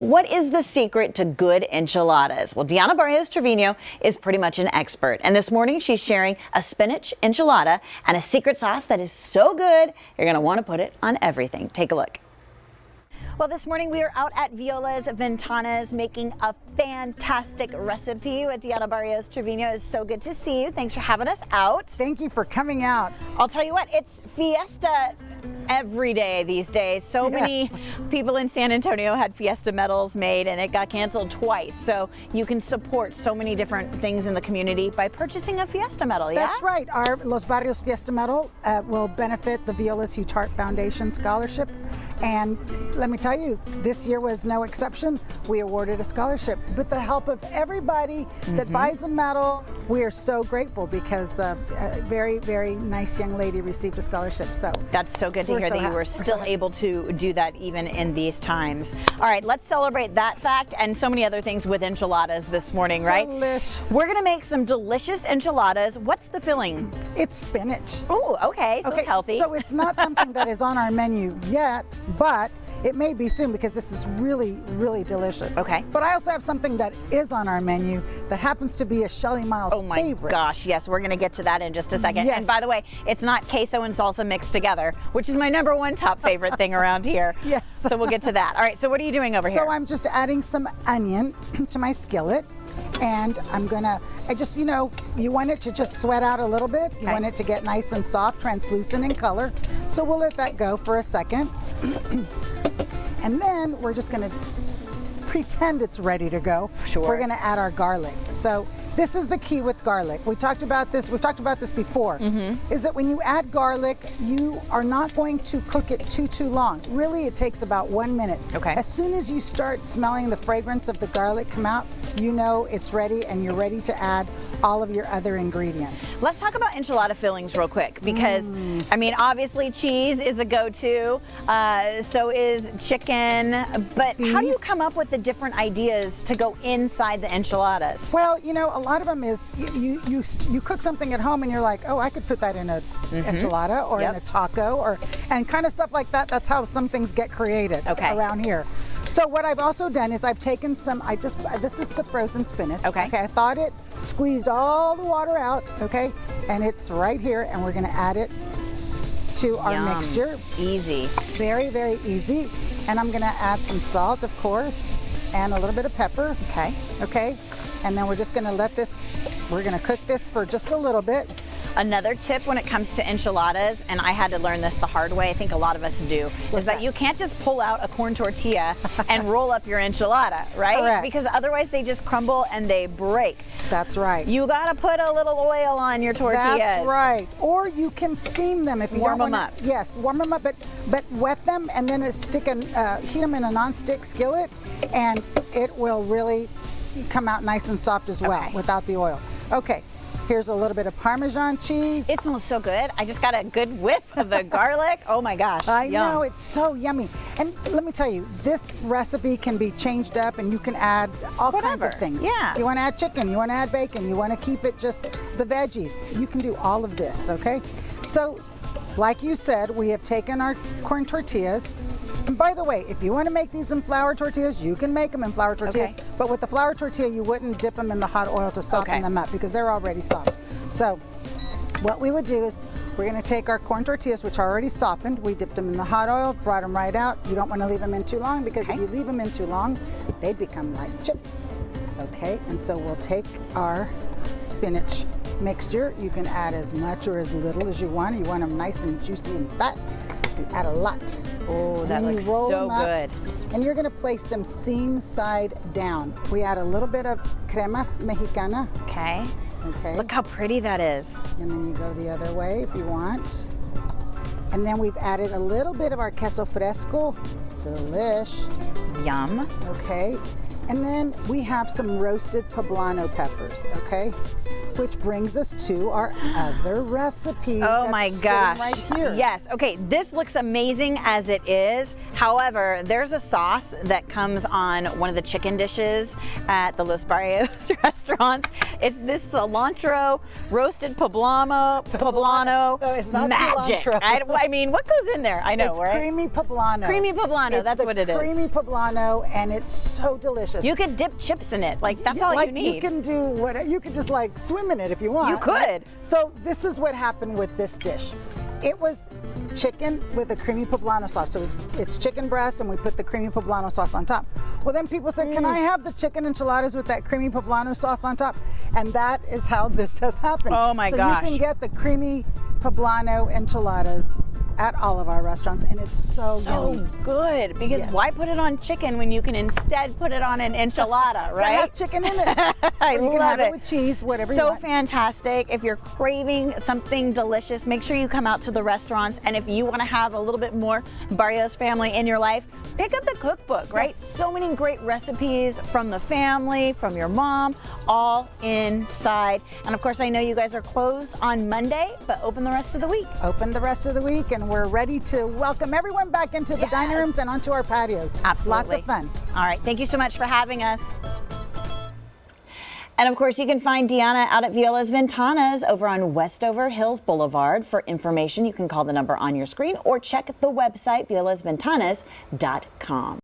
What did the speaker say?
What is the secret to good enchiladas? Well, Barrios Trevino is pretty much an expert. And this morning she's sharing a spinach enchilada and a secret sauce that is so good, you're going to want to put it on everything. Take a look. Well, this morning we are out at VIOLA'S VENTANAS making a fantastic recipe with Barrios Trevino. It's so good to see you. Thanks for having us out. Thank you for coming out. I'll tell you what, it's fiesta every day these days. So many people in San Antonio had fiesta medals made and it got canceled twice. So you can support so many different things in the community by purchasing a fiesta medal, yeah? That's right. Our Los Barrios Fiesta Medal will benefit the VIOLA'S Huge Heart Foundation Scholarship. And let me tell you, this year was no exception. We awarded a scholarship with the help of everybody that buys a medal. We are so grateful because a very, very nice young lady received a scholarship. So that's so good to hear that you were still able to do that even in these times. All right, let's celebrate that fact and so many other things with enchiladas this morning, right? Delish. We're gonna make some delicious enchiladas. What's the filling? It's spinach. Oh, okay, so it's healthy. So it's not something that is on our menu yet, but it may be soon because this is really, really delicious. Okay. But I also have something that is on our menu that happens to be a Shelly Miles' favorite. Oh my gosh, yes, we're gonna get to that in just a second. Yes. And by the way, it's not queso and salsa mixed together, which is my #1 top favorite thing around here. Yes. So we'll get to that. All right, so what are you doing over here? So I'm just adding some onion to my skillet. And I'm gonna, you want it to just sweat out a little bit. You want it to get nice and soft, translucent in color. So we'll let that go for a second. And then we're just gonna pretend it's ready to go. Sure. We're gonna add our garlic. So this is the key with garlic. We've talked about this before, is that when you add garlic, you are not going to cook it too long. Really, it takes about 1 minute. Okay. As soon as you start smelling the fragrance of the garlic come out, you know it's ready and you're ready to add all of your other ingredients. Let's talk about enchilada fillings real quick because, I mean, obviously cheese is a go-to, so is chicken, but how do you come up with the different ideas to go inside the enchiladas? Well, a lot of them is you cook something at home and you're like, oh, I could put that in a enchilada or in a taco and kind of stuff like that. That's how some things get created around here. So what I've also done is I've taken some, this is the frozen spinach. Okay, I thawed it, squeezed all the water out, and it's right here, and we're gonna add it to our mixture. Easy. Very, very easy. And I'm gonna add some salt, of course, and a little bit of pepper. Okay, and then we're just gonna we're gonna cook this for just a little bit. Another tip when it comes to enchiladas, and I had to learn this the hard way, I think a lot of us do, is that you can't just pull out a corn tortilla and roll up your enchilada, right? Correct. Because otherwise they just crumble and they break. That's right. You gotta put a little oil on your tortillas. That's right. Or you can steam them if you warm don't them want up. Yes, warm them up, but wet them and then heat them in a non-stick skillet, and it will really come out nice and soft as well without the oil. Okay. Here's a little bit of Parmesan cheese. It smells so good. I just got a good whiff of the garlic. Oh my gosh. I know, it's so yummy. And let me tell you, this recipe can be changed up and you can add all kinds of things. Yeah. You want to add chicken, you want to add bacon, you want to keep it just the veggies. You can do all of this, okay? So, like you said, we have taken our corn tortillas. And by the way, if you want to make these in flour tortillas, you can make them in flour tortillas. But with the flour tortilla, you wouldn't dip them in the hot oil to soften them up because they're already soft. So what we would do is we're going to take our corn tortillas, which are already softened. We dipped them in the hot oil, brought them right out. You don't want to leave them in too long because if you leave them in too long, they become like chips. Okay, and so we'll take our spinach mixture. You can add as much or as little as you want. You want them nice and juicy and fat. You add a lot. Oh, that looks so good. And you're gonna place them seam side down. We add a little bit of Crema Mexicana. Okay. Okay. Look how pretty that is. And then you go the other way if you want. And then we've added a little bit of our queso fresco. Delish. Yum. Okay. And then we have some roasted poblano peppers, okay? which brings us to our other recipe. Oh my gosh. Right here. Yes. Okay. This looks amazing as it is. However, there's a sauce that comes on one of the chicken dishes at the Los Barrios restaurants. It's this cilantro roasted poblano No, it's not magic. cilantro. I mean, what goes in there? I know, It's right? creamy poblano. Creamy poblano. It's That's the what it is. creamy poblano, and it's so delicious. You could dip chips in it. Like that's all like you need. You can do what you could just like swim in it if you want. You could. So this is what happened with this dish. It was chicken with a creamy poblano sauce. So it's chicken breast, and we put the creamy poblano sauce on top. Well, then people said, "Can I have the chicken enchiladas with that creamy poblano sauce on top?" And that is how this has happened. Oh my gosh. So you can get the creamy poblano enchiladas at all of our restaurants, and it's so yummy. Good, because Yes. why put it on chicken when you can instead put it on an enchilada, It right? has chicken in it. I Or you can love have it. it with cheese, whatever you So want. fantastic. If you're craving something delicious, make sure you come out to the restaurants. And if you want to have a little bit more Barrios family in your life, pick up the cookbook, right? Yes. So many great recipes from the family, from your mom, all inside. And of course, I know you guys are closed on Monday, but open the rest of the week. Open the rest of the week, and we're ready to welcome everyone back into the dining Yes. rooms and onto our patios. Absolutely. Lots of fun. All right. Thank you so much for having us. And of course, you can find Deanna out at VIOLA'S Ventanas over on Westover Hills Boulevard. For information, you can call the number on your screen or check the website, violasventanas.com.